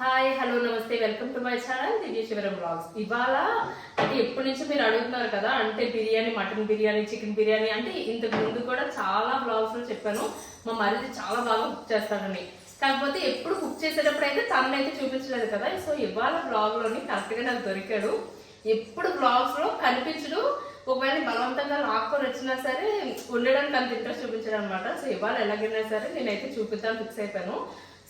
Hi hello నమస్తే welcome to my channel Divyashivaram blogs. ఇవాళ అంటే ఎప్పటి నుంచి మీరు అడుగుతున్నారు కదా, అంటే బిర్యానీ, మటన్ బిర్యానీ, చికెన్ బిర్యానీ అంటే ఇంతకు ముందు కూడా చాలా బ్లాగ్స్ లో చెప్పాను మా మరిది చాలా బాగా కుక్ చేస్తాడని. కాకపోతే ఎప్పుడు కుక్ చేసేటప్పుడు అయితే తననైతే చూపించలేదు కదా. సో ఇవాళ బ్లాగ్ లోని కరెక్ట్ గా నాకు దొరికాడు. ఎప్పుడు బ్లాగ్స్ లో కనిపించడు, ఒకవేళ బలవంతంగా లాక్కొని వచ్చినా సరే ఉండడానికి అంత ఇంట్రెస్ట్ చూపించాడు అనమాట. సో ఇవాళ ఎలాగైనా సరే నేనైతే చూపిద్దాం ఫిక్స్ అయిపోయాను.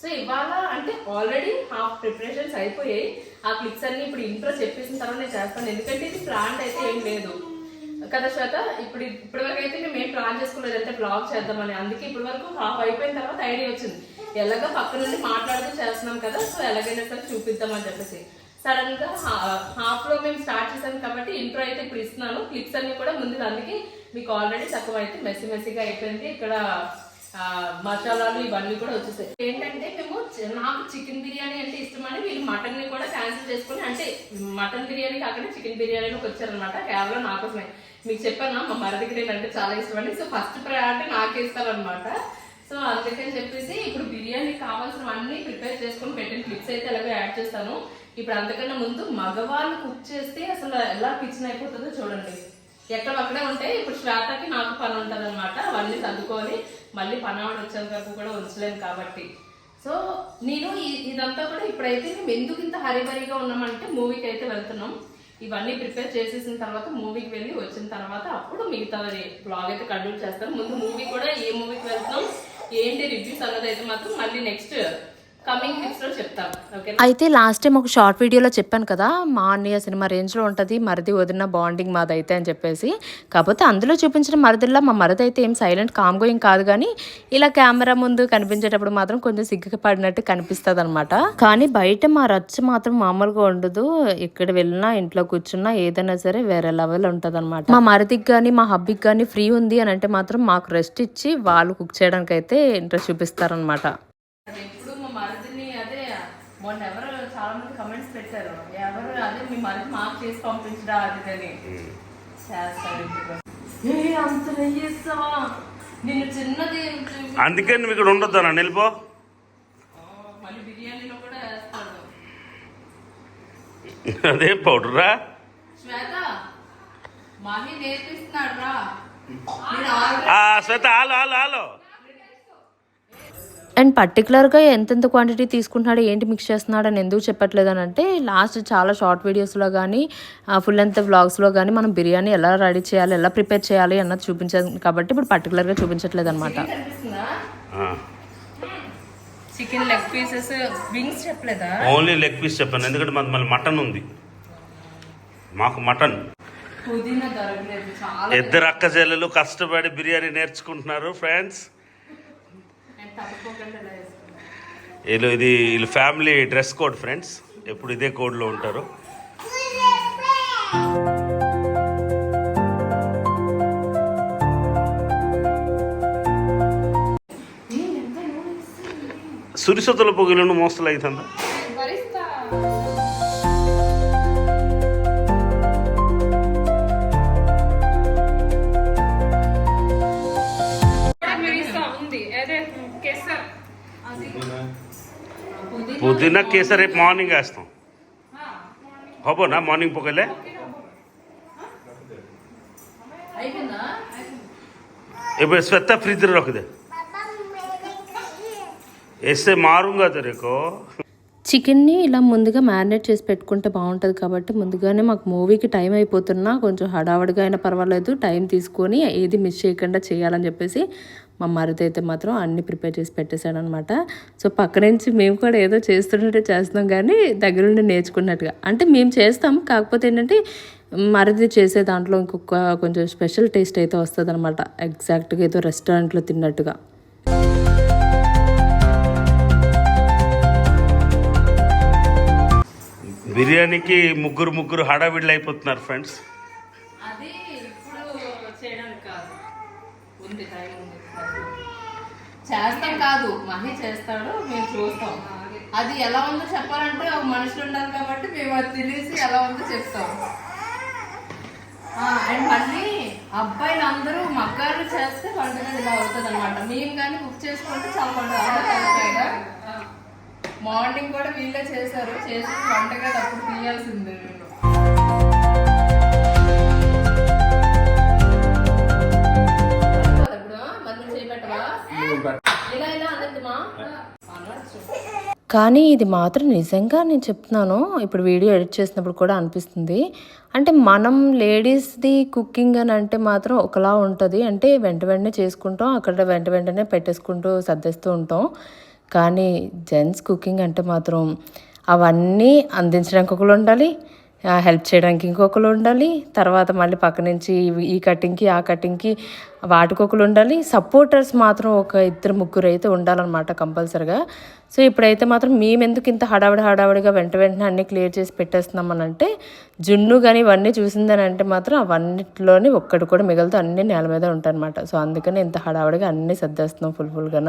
సో ఇవాళ అంటే ఆల్రెడీ హాఫ్ ప్రిపరేషన్స్ అయిపోయాయి. ఆ క్లిప్స్ అన్ని ఇప్పుడు ఇంట్రో చెప్పేసిన తర్వాత నేను చేస్తాను, ఎందుకంటే ఇది ప్లాన్ అయితే ఏం లేదు కదా శ్వేత. ఇప్పటి వరకు అయితే మేము ఏం ప్లాన్ చేసుకోలేదు అంటే బ్లాగ్ చేద్దామని. అందుకే ఇప్పటి వరకు హాఫ్ అయిపోయిన తర్వాత ఐడియా వచ్చింది, ఎలాగో పక్క నుండి మాట్లాడుతూ చేస్తున్నాం కదా, సో ఎలాగైనా సరే చూపిద్దామని చెప్పేసి సడన్ గా హాఫ్ లో మేము స్టార్ట్ చేసాం కాబట్టి ఇంట్రో అయితే ఇప్పుడు ఇస్తున్నాను. క్లిప్స్ అన్ని కూడా ముందు, అందుకే మీకు ఆల్రెడీ తక్కువ అయితే మెస్సీగా అయిపోయింది. ఇక్కడ మసాలాలు ఇవన్నీ కూడా వచ్చేసాయి. ఏంటంటే మేము నాకు చికెన్ బిర్యానీ అంటే ఇష్టమని వీళ్ళు మటన్ ని కూడా క్యాన్సిల్ చేసుకుని, అంటే మటన్ బిర్యానీ కాకుండా చికెన్ బిర్యానీలోకి వచ్చారనమాట. కేవలం నా కోసమే. మీకు చెప్పాను మా మరిదికి అంటే చాలా ఇష్టమని. సో ఫస్ట్ ప్రయారిటీ నాకే ఇస్తారనమాట. సో అందుకని చెప్పేసి ఇప్పుడు బిర్యానీ కావాల్సినవన్నీ ప్రిపేర్ చేసుకుని పెట్టిన క్లిప్స్ అయితే ఎలాగో యాడ్ చేస్తాను. ఇప్పుడు అంతకన్నా ముందు మగవాళ్ళు కుక్ చేస్తే అసలు ఎలా కిచెన్ అయిపోతుందో చూడండి. ఎక్కడక్కడే ఉంటాయి. ఇప్పుడు శ్వేతకి నాకు పని ఉంటుంది అనమాట, అవన్నీ సర్దుకొని మళ్ళీ పనావాడు వచ్చేంత వరకు కూడా ఉంచలేను కాబట్టి. సో నేను ఇదంతా కూడా ఇప్పుడైతే మేము ఎందుకు ఇంత హరిబరిగా ఉన్నామంటే మూవీకి అయితే వెళ్తున్నాం. ఇవన్నీ ప్రిపేర్ చేసేసిన తర్వాత మూవీకి వెళ్ళి వచ్చిన తర్వాత అప్పుడు మిగతా బ్లాగ్ అయితే కంటిన్యూ చేస్తాను. ముందు మూవీ కూడా ఏ మూవీకి వెళ్తున్నాం ఏంటి రివ్యూస్ అన్నది అయితే మాత్రం మళ్ళీ నెక్స్ట్ కమింగ్ క్లిప్స్ లో చెప్తాను. అయితే లాస్ట్ టైం ఒక షార్ట్ వీడియోలో చెప్పాను కదా, మా అన్నయ్య సినిమా రేంజ్లో ఉంటుంది మరిది వదిన బాండింగ్ మాదైతే అని చెప్పేసి. కాకపోతే అందులో చూపించిన మరిదిల్లా మా మరిది అయితే ఏం సైలెంట్ కామ్ గోయింగ్ కాదు, కానీ ఇలా కెమెరా ముందు కనిపించేటప్పుడు మాత్రం కొంచెం సిగ్గుపడినట్టు కనిపిస్తుంది అనమాట. కానీ బయట మా రచ్చ మాత్రం మామూలుగా ఉండదు. ఎక్కడ వెళ్ళినా ఇంట్లో కూర్చున్నా ఏదైనా సరే వేరే లెవెల్ ఉంటుంది అనమాట. మా మరిదికి కానీ మా హబ్బీకి కానీ ఫ్రీ ఉంది అని అంటే మాత్రం మాకు రెస్ట్ ఇచ్చి వాళ్ళు కుక్ చేయడానికి అయితే ఇంట్రెస్ట్ చూపిస్తారనమాట. మరిదిని అదే మొన్న ఎవరు చాలా మంది కమెంట్స్ పెట్టారు, ఎవరు అదే మీ మరిది మాకు చేసి పంపించడా అది చేస్తాడు. అంత నెయ్యేస్తావా నిన్ను చిన్నది, అందుకే నువ్వు ఇక్కడ ఉండొద్దా నిలిపో. మళ్ళీ బిర్యానీలో కూడా వేస్తాడు. అదే పౌడరా శ్వేత మాహి నేర్పిస్తున్నాడు రా. శ్వేత ఆలో ఆలో ఆలో. అండ్ పర్టికులర్గా ఎంతెంత క్వాంటిటీ తీసుకుంటున్నాడు, ఏంటి మిక్స్ చేస్తున్నాడు అని ఎందుకు చెప్పట్లేదు అని అంటే, లాస్ట్ చాలా షార్ట్ వీడియోస్లో కానీ ఫుల్ లెంత్ వ్లాగ్స్లో కానీ మనం బిర్యానీ ఎలా రెడీ చేయాలి, ఎలా ప్రిపేర్ చేయాలి అన్నది చూపించాలి కాబట్టి ఇప్పుడు పర్టికులర్గా చూపించట్లేదు అనమాట. చికెన్ లెగ్ పీసెస్ వింగ్స్ చెప్పలేదా, ఓన్లీ లెగ్ పీస్ చెప్పాను, ఎందుకంటే మాకు మళ్ళీ మటన్ ఉంది. మాకు మటన్ పుదీనా దొరకలేదు. చాలా ఇద్దరు అక్క చెల్లెలు కష్టపడి బిర్యానీ నేర్చుకుంటున్నారు ఫ్రెండ్స్. వీళ్ళు ఫ్యామిలీ డ్రెస్ కోడ్ ఫ్రెండ్స్, ఎప్పుడు ఇదే కోడ్లో ఉంటారు. సురిసొత్తుల పొగిలను మోస్తలు అవుతుందా. పుదీనా కేసర్ రేపు మార్నింగ్ వేస్తాం. హబో నా మార్నింగ్ పొగలే ఇప్పుడు స్వెత్త फ्रिज रख दे, ऐसे मारूंगा तेरे को. చికెన్ని ఇలా ముందుగా మ్యారినేట్ చేసి పెట్టుకుంటే బాగుంటుంది కాబట్టి ముందుగానే మాకు మూవీకి టైం అయిపోతున్నా కొంచెం హడావడిగా అయినా పర్వాలేదు టైం తీసుకొని ఏది మిస్ చేయకుండా చేయాలని చెప్పేసి మా మరిది అయితే మాత్రం అన్నీ ప్రిపేర్ చేసి పెట్టేశాడనమాట. సో పక్క నుంచి మేము కూడా ఏదో చేస్తున్నట్టే చేస్తున్నాం, కానీ దగ్గరుండి నేర్చుకున్నట్టుగా. అంటే మేము చేస్తాం, కాకపోతే ఏంటంటే మరిది చేసే దాంట్లో ఇంకొక కొంచెం స్పెషల్ టేస్ట్ అయితే వస్తుంది అనమాట, ఎగ్జాక్ట్గా ఏదో రెస్టారెంట్లో తిన్నట్టుగా. బిర్యానీకి ముగ్గురు హడావిడిలు అయిపోతున్నారు ఫ్రెండ్స్. అది ఇప్పుడు చేయడానికి కాదు, ఉంది టైం ఉంది, చేస్తాం కాదు మహి చేస్తాడు, మేము చూస్తాం. అది ఎలా ఉందో చెప్పాలంటే ఒక మనుషులు ఉండాలి కాబట్టి మేము అది తెలిసి ఎలా ఉందో చెప్తాం. అండ్ మళ్ళీ అబ్బాయిలు అందరూ మగ్గాలు చేస్తే వంట ఇలా అవుతుంది అనమాట. మేము కానీ కుక్ చేసుకుంటే చాలా వంట. మార్నింగ్ కూడా వీళ్ళే చేశారు, చేసి వంటగా తప్పుడు తీయాల్సిందే నేను. కానీ ఇది మాత్రం నిజంగా నేను చెప్తున్నాను, ఇప్పుడు వీడియో ఎడిట్ చేసినప్పుడు కూడా అనిపిస్తుంది. అంటే మనం లేడీస్ది కుకింగ్ అని అంటే మాత్రం ఒకలా ఉంటుంది. అంటే వెంటనే చేసుకుంటాం, అక్కడ వెంటనే పెట్టేసుకుంటూ సర్దేస్తూ ఉంటాం. కానీ జెంట్స్ కుకింగ్ అంటే మాత్రం అవన్నీ అందించడానికి ఒకరు ఉండాలి, హెల్ప్ చేయడానికి ఇంకొకరు ఉండాలి, తర్వాత మళ్ళీ పక్క నుంచి ఈ కటింగ్కి ఆ కటింగ్కి వాటికొకరు ఉండాలి, సపోర్టర్స్ మాత్రం ఒక 2-3 అయితే ఉండాలన్నమాట కంపల్సరిగా. సో ఇప్పుడైతే మాత్రం మేమెందుకు ఇంత హడావిడిగా వెంటనే అన్నీ క్లియర్ చేసి పెట్టేస్తున్నామని అంటే, జున్ను కానీ ఇవన్నీ చూసిందని అంటే మాత్రం అవన్నిటిలోని ఒక్కటి కూడా మిగులుతూ అన్నీ నేల మీద ఉంటాయన్నమాట. సో అందుకని ఇంత హడావిడిగా అన్నీ సర్దేస్తున్నాం ఫుల్గా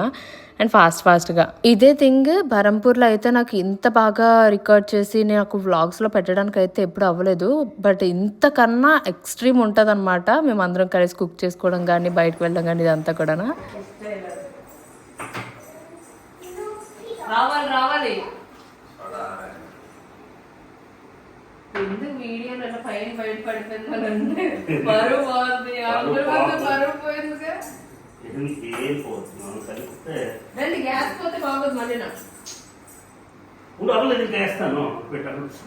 అండ్ ఫాస్ట్గా. ఇదే థింగ్ బరంపూర్లో అయితే నాకు ఇంత బాగా రికార్డ్ చేసి నాకు వ్లాగ్స్లో పెట్టడానికి అయితే ఎప్పుడు అవ్వలేదు. బట్ ఇంతకన్నా ఎక్స్ట్రీమ్ ఉంటుంది అనమాట. మేము అందరం కలిసి కుక్ చేసుకోవడం కానీ, బయటకు వెళ్ళడం కానీ, ఇదంతా కూడా. రావాలి ఎందుకు వీడియోలో పైన బయట పడిపోయింది, బరువు పోతుంది, బరువు పోయిందిగా. రండి, గ్యాస్ పోతే బాగోదు మళ్ళీ నాకు.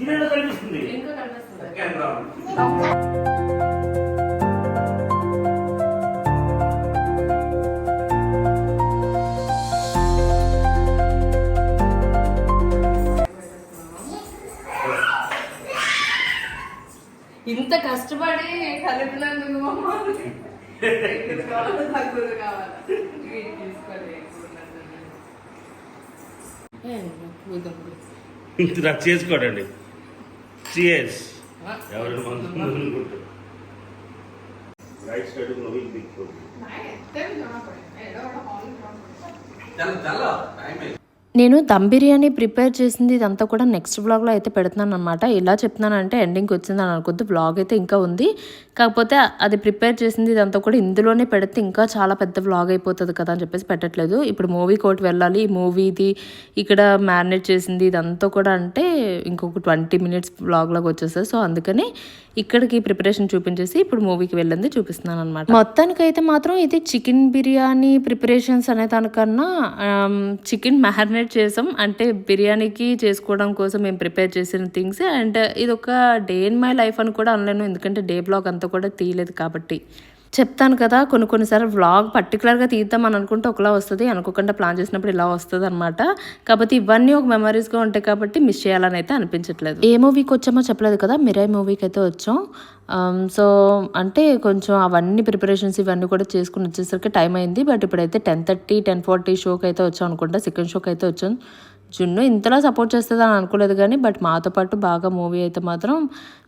ఇంకా కనిపిస్తుంది. ఇంత కష్టపడి కలిపినందుకు చేసుకోడండి. రైట్ సైడ్ నేను దమ్ బిర్యానీ ప్రిపేర్ చేసింది ఇదంతా కూడా నెక్స్ట్ వ్లాగ్లో అయితే పెడుతున్నాను అనమాట. ఇలా చెప్తున్నానంటే ఎండింగ్కి వచ్చిందని అనుకోద్దు, వ్లాగ్ అయితే ఇంకా ఉంది. కాకపోతే అది ప్రిపేర్ చేసింది ఇదంతా కూడా ఇందులోనే పెడితే ఇంకా చాలా పెద్ద వ్లాగ్ అయిపోతుంది కదా అని చెప్పేసి పెట్టట్లేదు. ఇప్పుడు మూవీ కోట్ వెళ్ళాలి, ఈ మూవీది ఇక్కడ మ్యారినేట్ చేసింది ఇదంతా కూడా అంటే ఇంకొక 20 minutes వ్లాగ్లోకి వచ్చేస్తుంది. సో అందుకని ఇక్కడికి ప్రిపరేషన్ చూపించేసి ఇప్పుడు మూవీకి వెళ్ళింది చూపిస్తున్నాను అనమాట. మొత్తానికైతే మాత్రం ఇది చికెన్ బిర్యానీ ప్రిపరేషన్స్ అనే దానికన్నా చికెన్ మ్యారినేట్ చేసాం. అంటే బిర్యానీకి చేసుకోవడం కోసం మేము ప్రిపేర్ చేసిన థింగ్స్. అండ్ ఇది ఒక డే ఇన్ మై లైఫ్ అని కూడా అనలేను, ఎందుకంటే డే బ్లాగ్ అంతా కూడా తీయలేదు కాబట్టి. చెప్తాను కదా, కొన్నిసార్లు వ్లాగ్ పర్టికులర్గా తీద్దామని అనుకుంటే ఒకలా వస్తుంది, అనుకోకుండా ప్లాన్ చేసినప్పుడు ఇలా వస్తుంది అనమాట. కాకపోతే ఇవన్నీ ఒక మెమరీస్గా ఉంటాయి కాబట్టి మిస్ చేయాలని అయితే అనిపించట్లేదు. ఏ మూవీకి వచ్చామో చెప్పలేదు కదా, మిరాయ్ మూవీకి అయితే వచ్చాం. సో అంటే కొంచెం అవన్నీ ప్రిపరేషన్స్ ఇవన్నీ కూడా చేసుకుని వచ్చేసరికి టైం అయింది. బట్ ఇప్పుడైతే 10:30, 10:40 షోకి అయితే వచ్చాం అనుకుంటా, సెకండ్ షోకి అయితే వచ్చాం. జున్ను ఇంతలా సపోర్ట్ చేస్తుంది అని అనుకోలేదు కానీ, బట్ మాతో పాటు బాగా మూవీ అయితే మాత్రం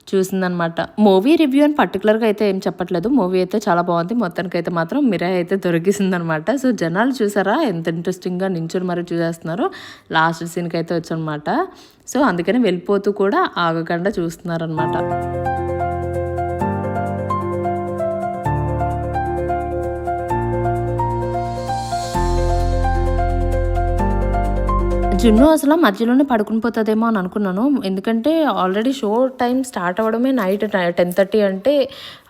చూసిందనమాట. మూవీ రివ్యూ అని పర్టికులర్గా అయితే ఏం చెప్పట్లేదు, మూవీ అయితే చాలా బాగుంది. మొత్తానికి అయితే మాత్రం మిరాయ్ అయితే దొరికిసిందనమాట. సో జనాలు చూసారా ఎంత ఇంట్రెస్టింగ్గా నించుని మరీ చూసేస్తున్నారు. లాస్ట్ సీన్కి అయితే వచ్చనమాట. సో అందుకని వెళ్ళిపోతూ కూడా ఆగకుండా చూస్తున్నారనమాట. జున్ను అసలు మధ్యలోనే పడుకుని పోతుందేమో అని అనుకున్నాను, ఎందుకంటే ఆల్రెడీ షో టైం స్టార్ట్ అవ్వడమే నైట్ 10:30 అంటే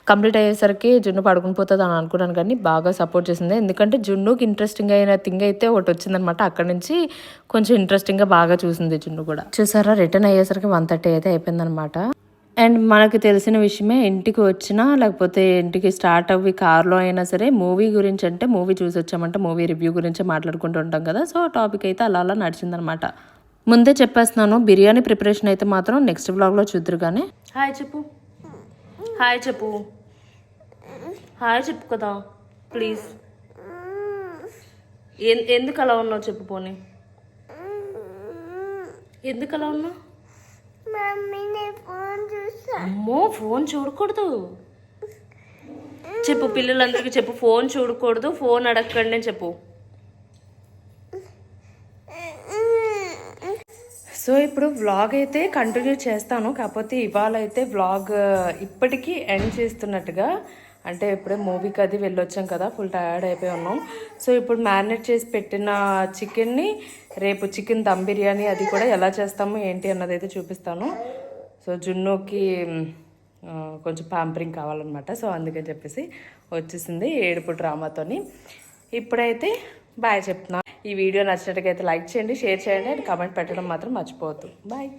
కంప్లీట్ అయ్యేసరికి జున్ను పడుకుని పోతుంది అని అనుకున్నాను. కానీ బాగా సపోర్ట్ చేసింది, ఎందుకంటే జున్నుకి ఇంట్రెస్టింగ్ అయిన థింగ్ అయితే ఒకటి వచ్చిందనమాట. అక్కడ నుంచి కొంచెం ఇంట్రెస్టింగ్గా బాగా చూసింది జున్ను కూడా. చూసారా, రిటర్న్ అయ్యేసరికి 1:30 అయితే అయిపోయిందనమాట. అండ్ మనకు తెలిసిన విషయమే, ఇంటికి వచ్చినా లేకపోతే ఇంటికి స్టార్ట్ అవ్వి కార్లో అయినా సరే మూవీ గురించి అంటే మూవీ చూసి వచ్చామంటే మూవీ రివ్యూ గురించి మాట్లాడుకుంటూ ఉంటాం కదా. సో టాపిక్ అయితే అలా నడిచిందనమాట. ముందే చెప్పేస్తున్నాను, బిర్యానీ ప్రిపరేషన్ అయితే మాత్రం నెక్స్ట్ వ్లాగ్లో చూద్దరు. కానీ హాయ్ చెప్పు, హాయ్ చెప్పు, హాయ్ చెప్పు కదా ప్లీజ్. ఎందుకు అలా ఉన్నావు చెప్పు, పోనీ ఎందుకు అలా ఉన్నావు? అమ్మో, ఫోన్ చూడకూడదు చెప్పు, పిల్లలందరికీ చెప్పు, ఫోన్ చూడకూడదు, ఫోన్ అడగకండి అని చెప్పు. సో ఇప్పుడు వ్లాగ్ అయితే కంటిన్యూ చేస్తాను, కాకపోతే ఇవాళ అయితే వ్లాగ్ ఇప్పటికీ ఎండ్ చేస్తున్నట్టుగా. అంటే ఇప్పుడే మూవీకి అది వెళ్ళొచ్చాం కదా, ఫుల్ టయర్డ్ అయిపోయి ఉన్నాం. సో ఇప్పుడు మ్యారినేట్ చేసి పెట్టిన చికెన్ని రేపు చికెన్ దమ్ బిర్యానీ అది కూడా ఎలా చేస్తాము ఏంటి అన్నది అయితే చూపిస్తాను. సో జున్నుకి కొంచెం ప్యాంపరింగ్ కావాలన్నమాట. సో అందుకని చెప్పేసి వచ్చేసింది ఏడుపు డ్రామాతోని. ఇప్పుడైతే బాయ్ చెప్తున్నా. ఈ వీడియో నచ్చినట్టుగా అయితే లైక్ చేయండి, షేర్ చేయండి అండ్ కామెంట్ పెట్టడం మాత్రం మర్చిపోవద్దు. బాయ్.